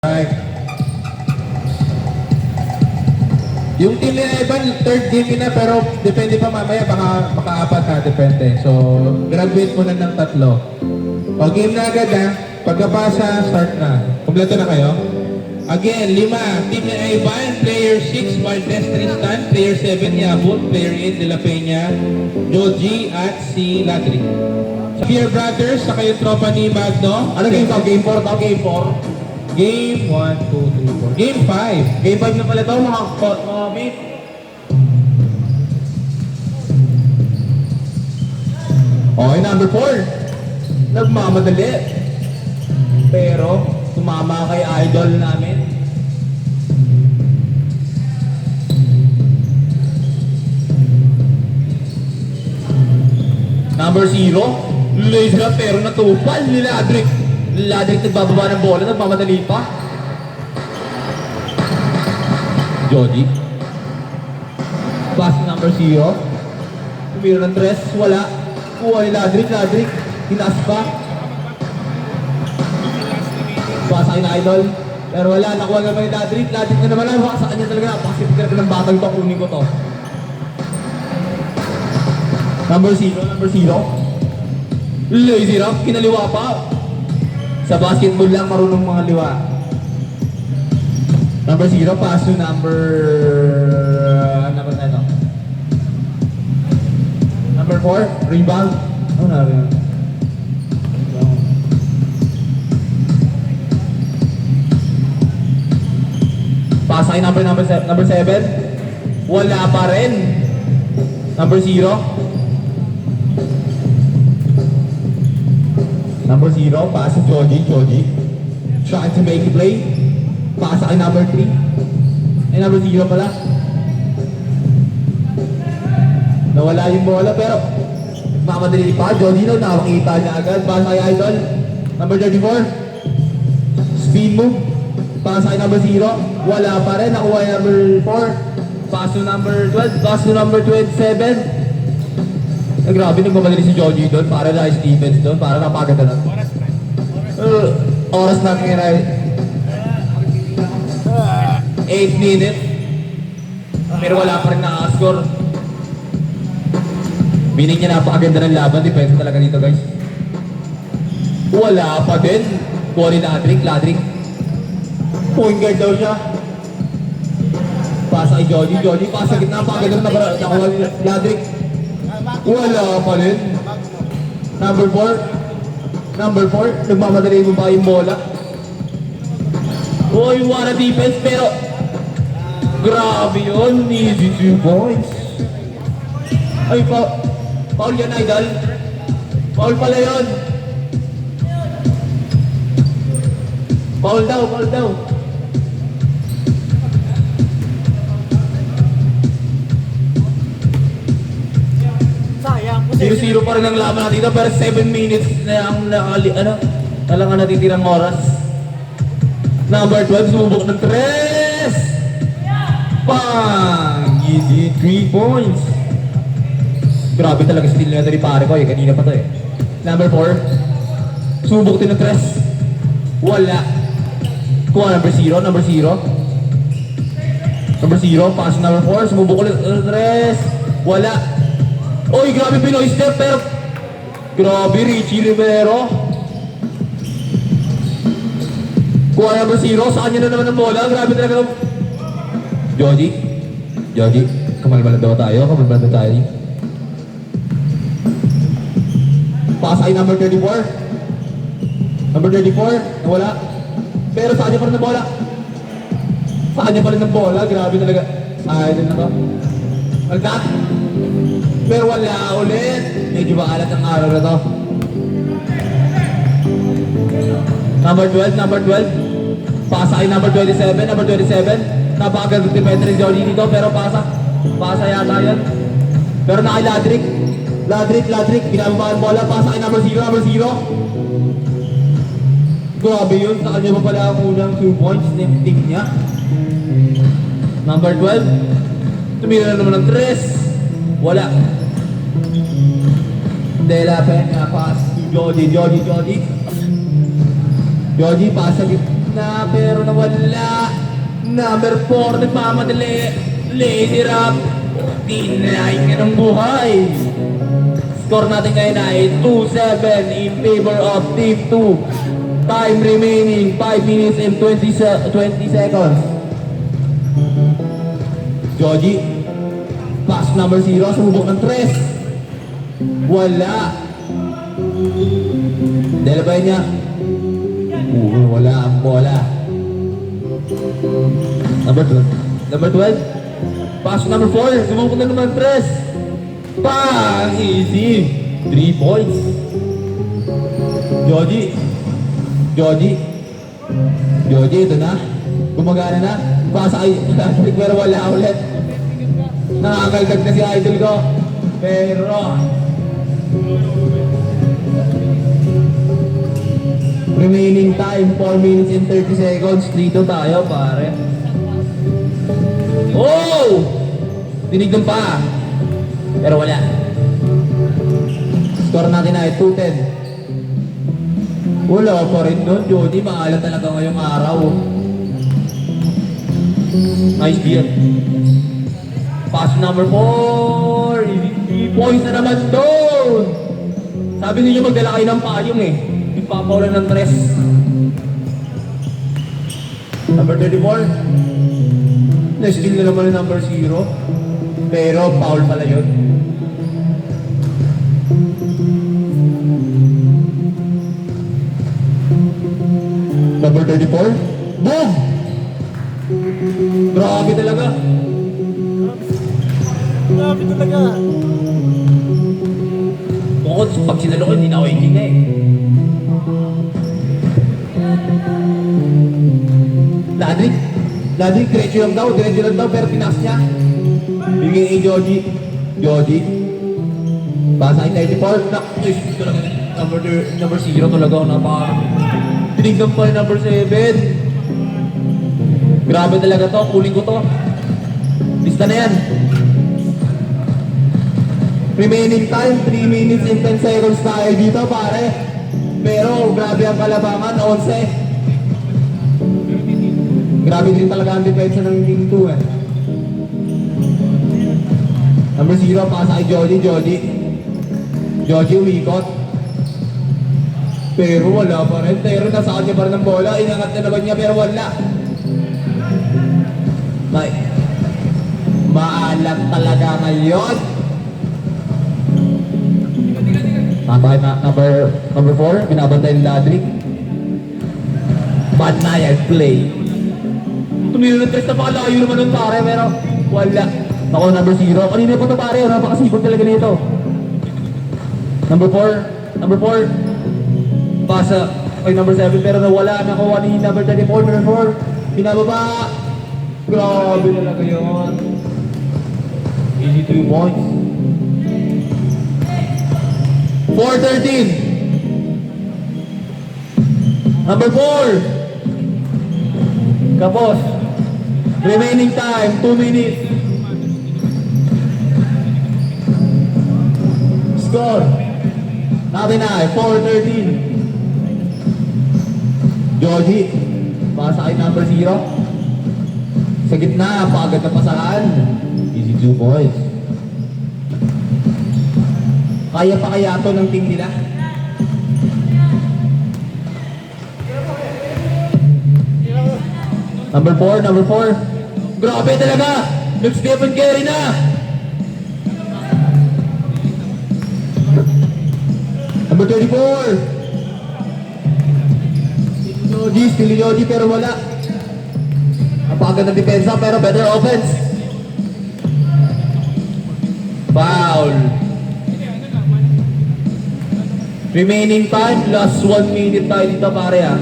Right. Yung team ni Evan, third game na pero depende pa mamaya, baka makaapat na, depende. So, graduate mo na ng 3. O game na agad ha, pagkapasa, start na. Kompleto na kayo? Again, 5. Team ni Evan, player 6, Martes Tristan, player 7, Yabut, player 8, De La Peña, Joji, at si Ladri. Fear Brothers, saka yung tropa ni Magno. Ano game to? Game 4 to? Game 4? Game 1, 2, 3, 4. Game 5. Game 5 na pala to, mga mate. Okay, number 4. Nagmamadali. Pero, tumama kay idol namin. Number 0. Lays na pero natupal ni Ladrick. Ladrick nagbababa ng bola, nagmamadali pa. Joji. Pass number 0. Tumira ng 3, wala. Kuha ni Ladrick, hinaas pa. Pass kay na idol. Pero wala, nakuha naman ni Ladrick. Ladrick na naman lang, sa kanya talaga. Napakasipit ka ng batang to, kunin ko to. Number 0. Lazy Rock, kinaliwa pa. Sa basketball lang marunong mga liwa. Number 0, pass to number... Number 4, rebound. Ano na rin? Pass kay number 7. Wala pa rin. Number 0. Number 0, pass to Joji. Trying to make a play. Pass kay number 3. Ay, number 0 pala. Nawala yung bola pero mamadali pa. Joji no, nakakita niya agad. Pass kay idol. Number 34. Speed move. Pass kay number 0. Wala pa rin. Nakuha yung number 4. Pass to number 12. Pass to number 27. Grabe, nagmamadali si Joji doon para nice defense doon, para napaganda na. Oras natin ngayon ay 8 minutes. Pero wala pa rin nakascore. Meaning niya napakaganda ng laban, defense talaga dito guys. Wala pa din. Kuha ni Ladrick. Point guard daw siya. Pasa kay Joji, pasa gitna, napakaganda na nakuha ni Ladrick. Wala pa rin. Number 4, nagmamadali mo ba yung bola? Uy, wala defense pero grabe yun, easy 2 points. Ay, foul yan idol. Foul pala yun. Foul daw. 0-0 pa rin ang laban natin dito pero 7 minutes na ang talagang natitirang oras. Number 12, sumubok ng 3! Bang! Easy 3 points. Grabe talaga steal na ito ni pare ko kanina pa to eh. Number 4, sumubok din ng 3. Wala. Kuha number 0. Number 0, pass number 4, sumubok ulit ng 3. Wala. Oy, grabe Pinoy step pero grabe Richie Rivero. Kuha number 0, sa kanya na naman ang bola. Grabe talaga. Joji, kamalmalan daw tayo. Pass ay number 34. Nawala. Pero sa kanya pa rin ang bola. Grabe talaga. Sayang na to. Aldat. Pero wala ulit. Medyo maalat ang araw na to. Number 12. Pasa kay number 27. Napakaganda defender ni Joji dito. Pero pasa yata yan. Pero na kay Ladrick. Binababa ang bola. Pasa kay number 0. Grabe yun. Sa kanya pa pala ang unang 2 points. Niptik niya. Number 12. Tumira na naman ng 3. Wala. De La Peña, pass to Joji. Joji, pass na pero nawala. Number 4, nagmamadali. Lady Rap, deny ka ng buhay. Score natin ngayon ay 2-7 in favor of Team 2. Time remaining 5 minutes and 20 seconds. Joji, pass number 0, sumubok ng 3. Wala. Delabay niya. Wala ang bola. Number 12. Pass number 4. Sumubok na naman 3. Bang! Easy. 3 points. Joji, ito na. Gumagana na. Pasa kay Patrick pero wala ulit. Nakakaldag na si idol ko. Pero remaining time 4 minutes and 30 seconds. Dito tayo pare. Oh! Tinignan pa. Pero wala. Score natin ay 2-10. Wala pa rin doon, Jody. Maalat talaga ngayong araw. Nice deal. Pass number 4. 3 points na naman doon. Sabi ninyo magdala kayo ng payong eh. Ipapawalan ng 3. Number 34. Na-steal na naman yung number 0. Pero foul pala yun. Number 34. Boom! Grabe talaga. Grabe talaga. Bukod pag sinalo ko, hindi na ako hihinga eh. Ladrik, diretso lang daw, pero pinas niya. Bigay kay Joji. Basa kay 34. Number 0 talaga ako napaka. Tinignan pa yung number 7. Grabe talaga to, kuling ko to. Lista na yan. Remaining time, 3 minutes and 10 seconds tayo dito pare. Pero grabe ang kalabangan, 11. Grabe din talaga ang depensa ng Team 2 eh. Number 0, pasa kay Joji umikot. Pero wala pa rin. Pero nasa kanya pa rin ng bola. Inangat na naman niya pero wala. Maalat talaga ngayon. Tatay na number 4. Binabantay ni Ladrik. Bad na yan play. Tumira ng 3 na pakalayo naman nun pare. Pero wala. Ako number 0. Kanina po ito pare. Napakasipot talaga nito. Number 4. Pasa kay number 7 pero nawala. Nakuha ni number 34. Number 4. Pinababa. Grabe talaga yun. Easy 2 points. 4-13. Number 4. Kapos. Remaining time 2 minutes. Score. Natin na ay 4-13. Joji, pasa kay number 0. Sa gitna, pagad na pasahan. Easy 2 points. Kaya pa kaya ito ng team nila? Number 4. Grabe talaga! Nag-Stephen Curry na! Number 34. Steal Joji pero wala. Napakaganda ng depensa pero better offense. Foul. Remaining time, last 1 minute tayo dito pare ah.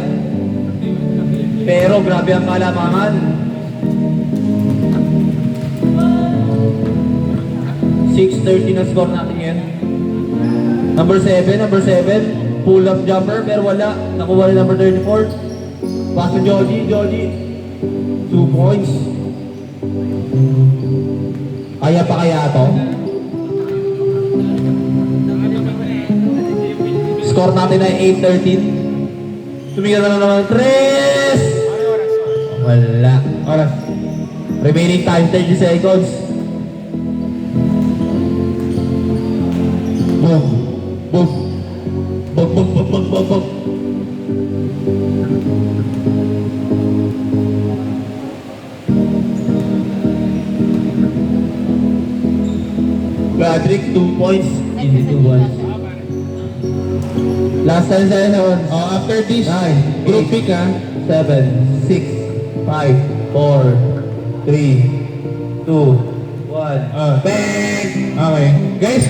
Pero grabe ang kalamangan. 6:30 na score natin yan. Number 7, pull up jumper pero wala. Nakuha ni number 34. Pass to Joji. 2 points. Kaya pa kaya to? Score natin ay 8-13. Tumingin na naman 3. Wala. Oras. Remaining time 30 seconds. Boom. Boom. Boom, boom, boom, boom, boom, boom. Patrick, 2 points. Easy 2 points. Last 10 seconds. Oh, after this, 9, group 8, pick ah. 7, 6, 5, 4, 3, 2, 1. Oh. Bang! Okay. Guys,